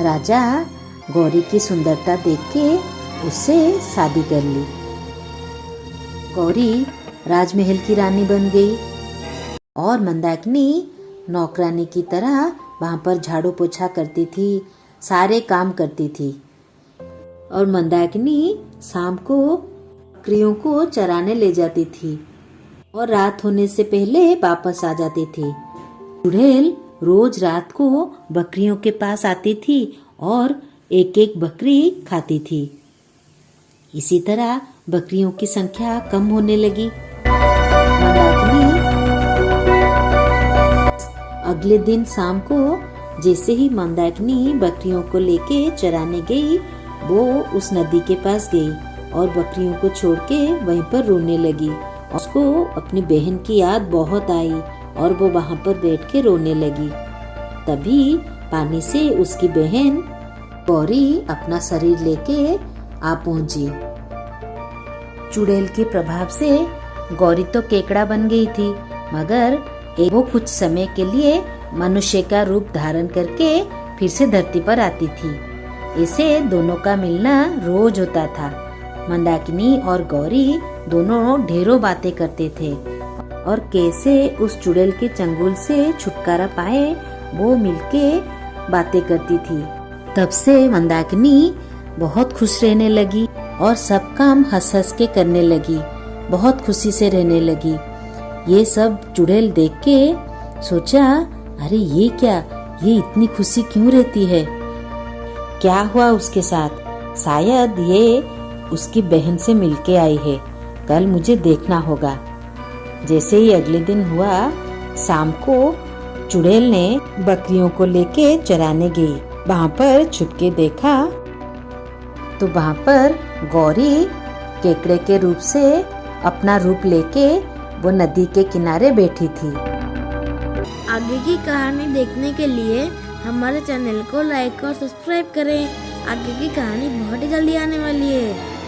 राजा गौरी की सुंदरता देख के उससे शादी कर ली। गौरी राजमहल की रानी बन गई और मंदाकिनी नौकरानी की तरह वहाँ पर झाड़ू पोछा करती थी, सारे काम करती थी। और मंदाकिनी शाम को बकरियों को चराने ले जाती थी और रात होने से पहले वापस आ जाती थी। चुड़ैल रोज रात को बकरियों के पास आती थी और एक एक बकरी खाती थी। इसी तरह बकरियों की संख्या कम होने लगी। मंदाकिनी अगले दिन शाम को जैसे ही मंदाकिनी बकरियों को लेके चराने गई, वो उस नदी के पास गई और बकरियों को छोड़ के वहीं पर रोने लगी। उसको अपनी बहन की याद बहुत आई और वो वहाँ पर बैठ के रोने लगी। तभी पानी से उसकी बहन गौरी अपना शरीर लेके आ पहुंची। चुड़ैल के प्रभाव से गौरी तो केकड़ा बन गई थी, मगर वो कुछ समय के लिए मनुष्य का रूप धारण करके फिर से धरती पर आती थी। ऐसे दोनों का मिलना रोज होता था। मंदाकिनी और गौरी दोनों ढेरों बातें करते थे और कैसे उस चुड़ैल के चंगुल से छुटकारा पाए वो मिलके बातें करती थी। तब से मंदाकिनी बहुत खुश रहने लगी और सब काम हंस हंस के करने लगी, बहुत खुशी से रहने लगी। ये सब चुड़ैल देख के सोचा, अरे ये क्या, ये इतनी खुशी क्यों रहती है, क्या हुआ उसके साथ? शायद ये उसकी बहन से मिलके आई है, कल मुझे देखना होगा। जैसे ही अगले दिन हुआ, शाम को चुड़ैल ने बकरियों को लेके चराने गई। वहाँ पर छुपके देखा तो वहाँ पर गौरी केकड़े के रूप से अपना रूप लेके वो नदी के किनारे बैठी थी। आगे की कहानी देखने के लिए हमारे चैनल को लाइक और सब्सक्राइब करें। आगे की कहानी बहुत ही जल्दी आने वाली है।